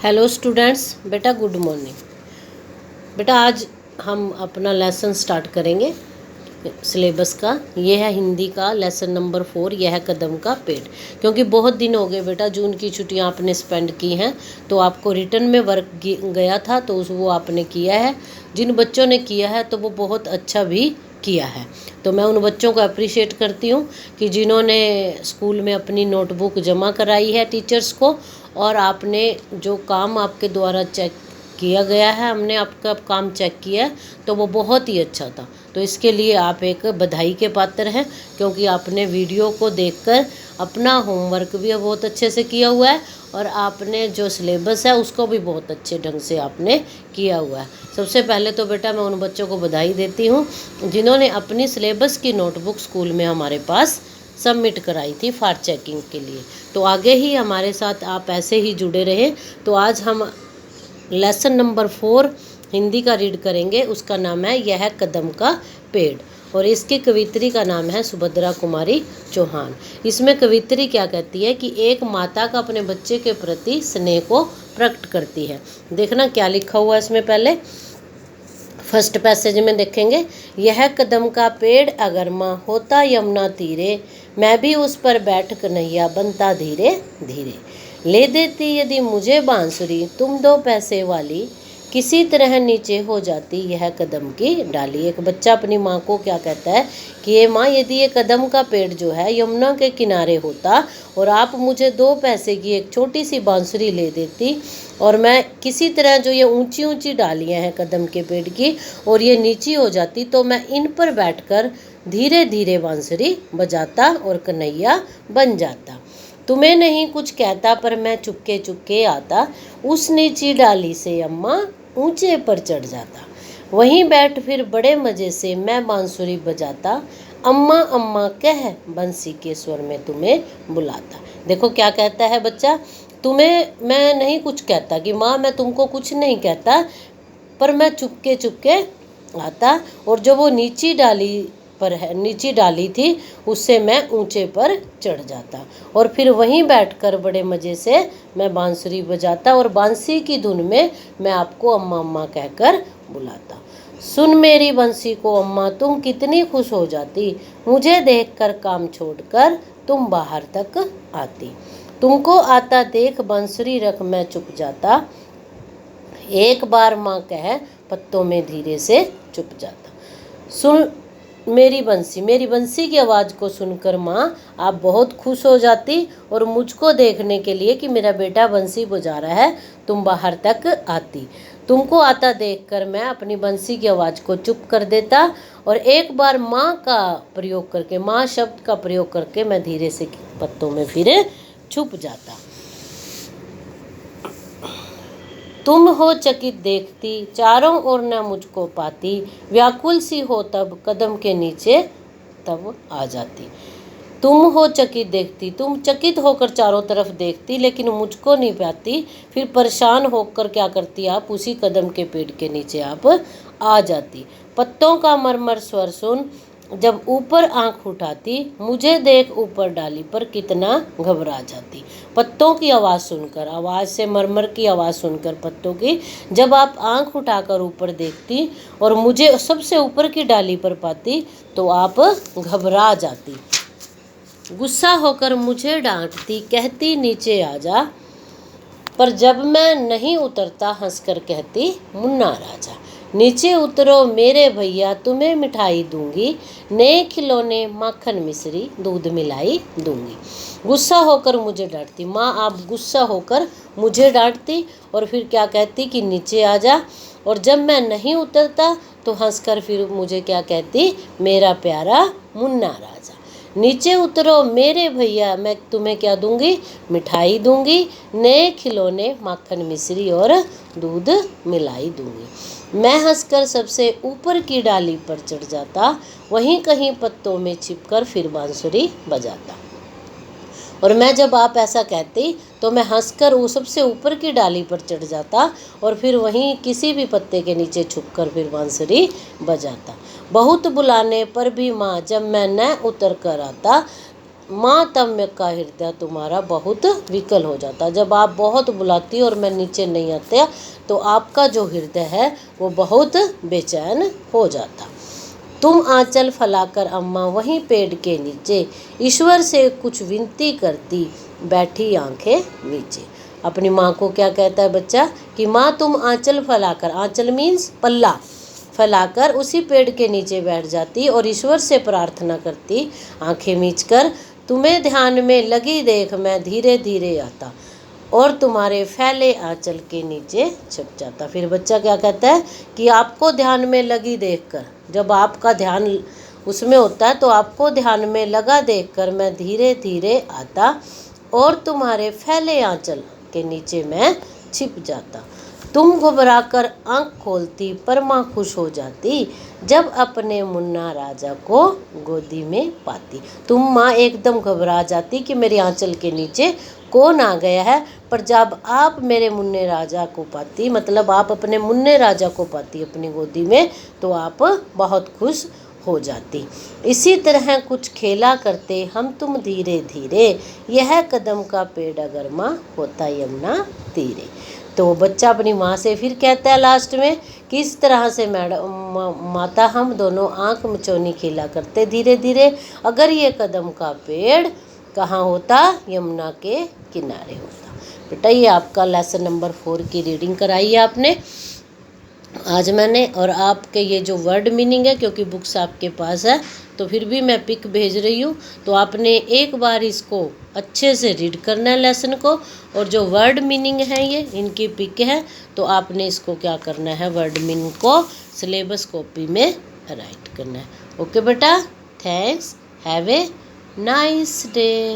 Hello students, बेटा good morning. बेटा आज हम अपना लेसन स्टार्ट करेंगे सिलेबस का। ये है हिंदी का लेसन नंबर 4, यह है कदम का पेड़। क्योंकि बहुत दिन हो गए बेटा, जून की छुट्टियां आपने स्पेंड की हैं, तो आपको रिटर्न में वर्क गया था तो वो आपने किया है। जिन बच्चों ने किया है तो वो बहुत अच्छा भी किया है, तो मैं उन बच्चों को अप्रिशिएट करती हूँ कि जिन्होंने स्कूल में अपनी नोटबुक जमा कराई है टीचर्स को, और आपने जो काम आपके द्वारा चेक किया गया है, हमने आपका काम चेक किया है, तो वो बहुत ही अच्छा था। तो इसके लिए आप एक बधाई के पात्र हैं, क्योंकि आपने वीडियो को देखकर अपना होमवर्क भी बहुत अच्छे से किया हुआ है और आपने जो सिलेबस है उसको भी बहुत अच्छे ढंग से आपने किया हुआ है। सबसे पहले तो बेटा मैं उन बच्चों को बधाई देती हूँ जिन्होंने अपनी सिलेबस की नोटबुक स्कूल में हमारे पास सबमिट कराई थी फॉर चेकिंग के लिए। तो आगे ही हमारे साथ आप ऐसे ही जुड़े रहे। तो आज हम लेसन नंबर 4 हिंदी का रीड करेंगे। उसका नाम है यह कदम का पेड़, और इसकी कवित्री का नाम है सुभद्रा कुमारी चौहान। इसमें कवित्री क्या कहती है कि एक माता का अपने बच्चे के प्रति स्नेह को प्रकट करती है। देखना क्या लिखा हुआ है इसमें। पहले फर्स्ट पैसेज में देखेंगे, यह कदम का पेड़ अगर माँ होता यमुना तीरे, मैं भी उस पर बैठ कन्हैया बनता धीरे धीरे। ले देती यदि मुझे बांसुरी तुम 2 पैसे वाली, किसी तरह नीचे हो जाती यह कदम की डाली। एक बच्चा अपनी माँ को क्या कहता है कि ये माँ, यदि ये कदम का पेड़ जो है यमुना के किनारे होता और आप मुझे 2 पैसे की एक छोटी सी बांसुरी ले देती, और मैं किसी तरह जो ये ऊंची ऊंची डालियाँ हैं कदम के पेड़ की और ये नीची हो जाती, तो मैं इन पर बैठकर धीरे धीरे बांसुरी बजाता और कन्हैया बन जाता। तुम्हें नहीं कुछ कहता पर मैं चुपके चुपके आता, उस नीची डाली से अम्मा ऊंचे पर चढ़ जाता। वहीं बैठ फिर बड़े मज़े से मैं बांसुरी बजाता, अम्मा अम्मा कह बंसी के स्वर में तुम्हें बुलाता। देखो क्या कहता है बच्चा, तुम्हें मैं नहीं कुछ कहता कि माँ मैं तुमको कुछ नहीं कहता, पर मैं चुपके चुपके आता, और जो वो नीची डाली पर है, नीची डाली थी, उससे मैं ऊंचे पर चढ़ जाता, और फिर वहीं बैठकर बड़े मज़े से मैं बांसुरी बजाता, और बांसी की धुन में मैं आपको अम्मा अम्मा कहकर बुलाता। सुन मेरी बंसी को अम्मा तुम कितनी खुश हो जाती, मुझे देखकर काम छोड़कर तुम बाहर तक आती। तुमको आता देख बांसुरी रख मैं चुप जाता, एक बार माँ कह पत्तों में धीरे से चुप जाता। सुन मेरी बंसी की आवाज़ को सुनकर माँ आप बहुत खुश हो जाती, और मुझको देखने के लिए कि मेरा बेटा बंसी बजा रहा है तुम बाहर तक आती। तुमको आता देखकर मैं अपनी बंसी की आवाज़ को चुप कर देता, और एक बार माँ का प्रयोग करके, माँ शब्द का प्रयोग करके मैं धीरे से पत्तों में फिर छुप जाता। तुम हो चकित देखती चारों ओर न मुझको पाती, व्याकुल सी हो तब कदम के नीचे तब आ जाती। तुम हो चकित देखती, तुम चकित होकर चारों तरफ देखती लेकिन मुझको नहीं पाती, फिर परेशान होकर क्या करती आप, उसी कदम के पेड़ के नीचे आप आ जाती। पत्तों का मरमर स्वर सुन जब ऊपर आंख उठाती, मुझे देख ऊपर डाली पर कितना घबरा जाती। पत्तों की आवाज़ सुनकर, आवाज़ से मरमर की आवाज़ सुनकर पत्तों की, जब आप आंख उठाकर ऊपर देखती और मुझे सबसे ऊपर की डाली पर पाती, तो आप घबरा जाती। गुस्सा होकर मुझे डांटती, कहती नीचे आ जा, पर जब मैं नहीं उतरता हंसकर कहती मुन्ना राजा। नीचे उतरो मेरे भैया तुम्हें मिठाई दूंगी, नए खिलौने माखन मिश्री दूध मिलाई दूंगी। गुस्सा होकर मुझे डांटती, माँ आप गुस्सा होकर मुझे डांटती और फिर क्या कहती कि नीचे आ जा, और जब मैं नहीं उतरता तो हंसकर फिर मुझे क्या कहती, मेरा प्यारा मुन्ना राजा। नीचे उतरो मेरे भैया मैं तुम्हें क्या दूंगी, मिठाई दूंगी, नए खिलौने माखन मिश्री और दूध मिलाई दूंगी। मैं हंसकर सबसे ऊपर की डाली पर चढ़ जाता, वहीं कहीं पत्तों में छिपकर फिर बांसुरी बजाता। और मैं जब आप ऐसा कहती तो मैं हंसकर वो सबसे ऊपर की डाली पर चढ़ जाता और फिर वहीं किसी भी पत्ते के नीचे छुपकर फिर बांसुरी बजाता। बहुत बुलाने पर भी माँ जब मैं न उतर कर आता, मातम्य का हृदय तुम्हारा बहुत विकल हो जाता। जब आप बहुत बुलाती और मैं नीचे नहीं आते तो आपका जो हृदय है वो बहुत बेचैन हो जाता। तुम आंचल फैलाकर अम्मा वहीं पेड़ के नीचे ईश्वर से कुछ विनती करती बैठी आंखें नीचे। अपनी माँ को क्या कहता है बच्चा कि माँ तुम आंचल फैलाकर, आंचल मीन्स पल्ला, फैलाकर उसी पेड़ के नीचे बैठ जाती और ईश्वर से प्रार्थना करती आंखें मीचकर, तुम्हें ध्यान में लगी देख मैं धीरे धीरे आता और तुम्हारे फैले आंचल के नीचे छिप जाता। फिर बच्चा क्या कहता है कि आपको ध्यान में लगी देखकर, जब आपका ध्यान उसमें होता है तो आपको ध्यान में लगा देखकर मैं धीरे धीरे आता और तुम्हारे फैले आंचल के नीचे मैं छिप जाता। तुम घबराकर आंख खोलती पर माँ खुश हो जाती जब अपने मुन्ना राजा को गोदी में पाती। तुम माँ एकदम घबरा जाती कि मेरे आंचल के नीचे कौन आ गया है, पर जब आप मेरे मुन्ने राजा को पाती, मतलब आप अपने मुन्ने राजा को पाती अपनी गोदी में, तो आप बहुत खुश हो जाती। इसी तरह कुछ खेला करते हम तुम धीरे धीरे, यह कदम का पेड़ अगर माँ होता यमुना तीरे। तो बच्चा अपनी माँ से फिर कहता है लास्ट में कि इस तरह से माता हम दोनों आंख मिचौनी खेला करते धीरे धीरे, अगर ये कदम का पेड़ कहाँ होता, यमुना के किनारे होता। बेटा ये आपका लेसन नंबर 4 की रीडिंग कराई है आपने आज मैंने, और आपके ये जो वर्ड मीनिंग है, क्योंकि बुक्स आपके पास है तो फिर भी मैं पिक भेज रही हूँ, तो आपने एक बार इसको अच्छे से रीड करना है लेसन को, और जो वर्ड मीनिंग है ये इनकी पिक है, तो आपने इसको क्या करना है, वर्ड मीनिंग को सिलेबस कॉपी में राइट करना है। ओके बेटा, thanks, have a nice day.